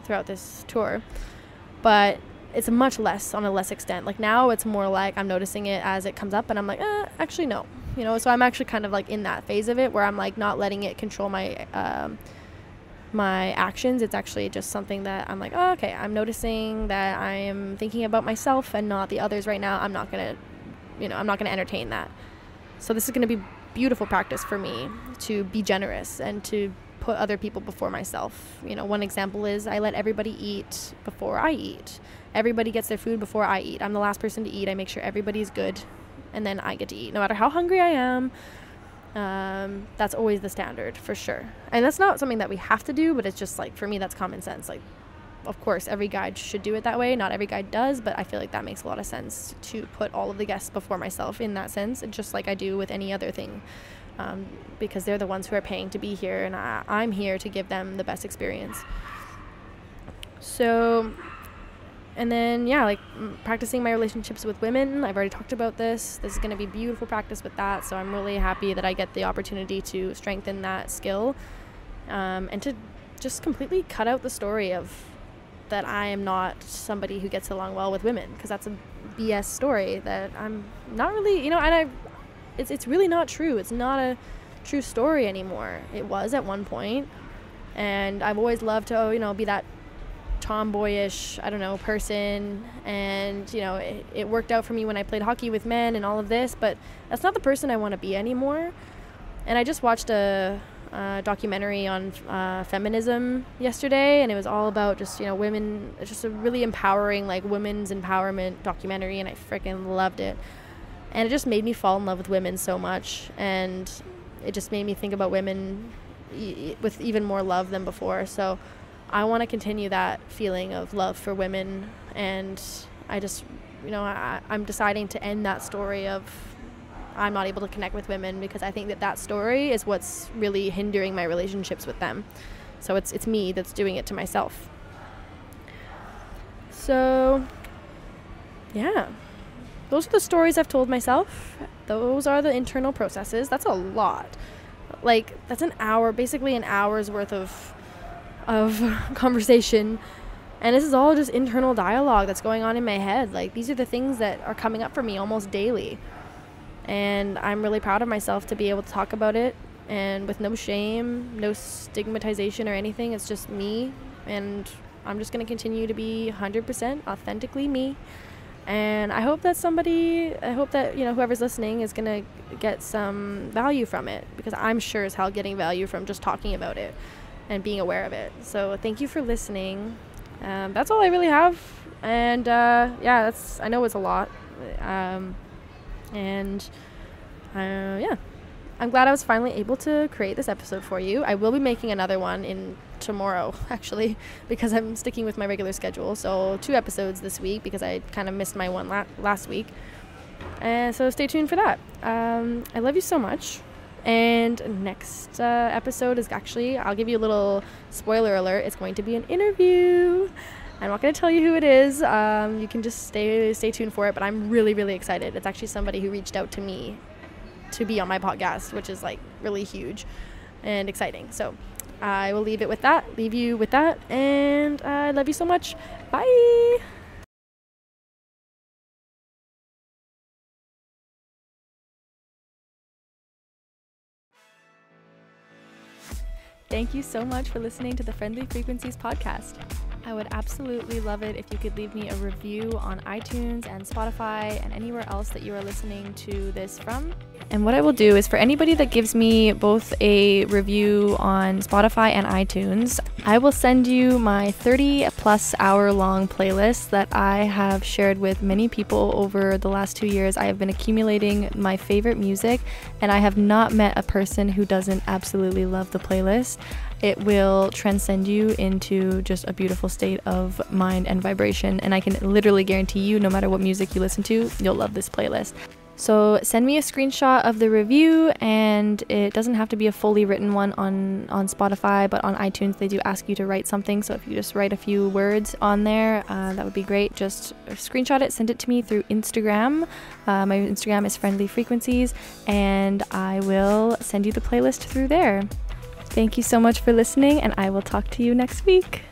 throughout this tour, but it's much less, on a less extent. Like now it's more like I'm noticing it as it comes up and I'm like, actually no, you know. So I'm actually kind of like in that phase of it where I'm like not letting it control my my actions. It's actually just something that I'm like, oh, okay, I'm noticing that I am thinking about myself and not the others right now. I'm not gonna entertain that. So this is gonna be beautiful practice for me to be generous and to put other people before myself. You know, one example is I let everybody eat before I eat. Everybody gets their food before I eat. I'm the last person to eat. I make sure everybody's good, and then I get to eat, no matter how hungry I am. That's always the standard, for sure. And that's not something that we have to do, but it's just like, for me, that's common sense. Like, of course, every guide should do it that way. Not every guide does, but I feel like that makes a lot of sense to put all of the guests before myself in that sense, just like I do with any other thing, because they're the ones who are paying to be here, and I'm here to give them the best experience. So, and then, yeah, like practicing my relationships with women. I've already talked about this. This is going to be beautiful practice with that. So I'm really happy that I get the opportunity to strengthen that skill, and to just completely cut out the story of that I am not somebody who gets along well with women, because that's a BS story that I'm not really, you know, and it's really not true. It's not a true story anymore. It was at one point, and I've always loved to, you know, be that tomboyish, I don't know, person, and you know, it worked out for me when I played hockey with men and all of this, but that's not the person I want to be anymore. And I just watched a documentary on feminism yesterday, and it was all about just, you know, women. It's just a really empowering, like, women's empowerment documentary, and I freaking loved it. And it just made me fall in love with women so much, and it just made me think about women with even more love than before. So I want to continue that feeling of love for women, and I just, you know, I'm deciding to end that story of I'm not able to connect with women, because I think that story is what's really hindering my relationships with them. So it's me that's doing it to myself. So, yeah. Those are the stories I've told myself. Those are the internal processes. That's a lot. Like, that's an hour, basically an hour's worth of conversation, and this is all just internal dialogue that's going on in my head. Like, these are the things that are coming up for me almost daily, and I'm really proud of myself to be able to talk about it, and with no shame, no stigmatization or anything. It's just me, and I'm just going to continue to be 100% authentically me. And I hope that you know, whoever's listening is going to get some value from it, because I'm sure as hell getting value from just talking about it and being aware of it. So thank you for listening. That's all I really have. And yeah, I know it's a lot. Yeah, I'm glad I was finally able to create this episode for you. I will be making another one tomorrow, actually, because I'm sticking with my regular schedule. So 2 episodes this week, because I kind of missed my one last week. And so stay tuned for that. I love you so much. And next episode is actually, I'll give you a little spoiler alert, it's going to be an interview. I'm not going to tell you who it is. You can just stay tuned for it, but I'm really, really excited. It's actually somebody who reached out to me to be on my podcast, which is like really huge and exciting. So I will leave you with that, and I love you so much. Bye. Thank you so much for listening to the Friendly Frequencies podcast. I would absolutely love it if you could leave me a review on iTunes and Spotify and anywhere else that you are listening to this from. And what I will do is, for anybody that gives me both a review on Spotify and iTunes, I will send you my 30+ hour long playlist that I have shared with many people over the last 2 years. I have been accumulating my favorite music, and I have not met a person who doesn't absolutely love the playlist. It will transcend you into just a beautiful state of mind and vibration, and I can literally guarantee you, no matter what music you listen to, you'll love this playlist. So send me a screenshot of the review, and it doesn't have to be a fully written one on Spotify, but on iTunes they do ask you to write something. So if you just write a few words on there, that would be great. Just screenshot it, send it to me through Instagram. My Instagram is Friendly Frequencies, and I will send you the playlist through there. Thank you so much for listening, and I will talk to you next week.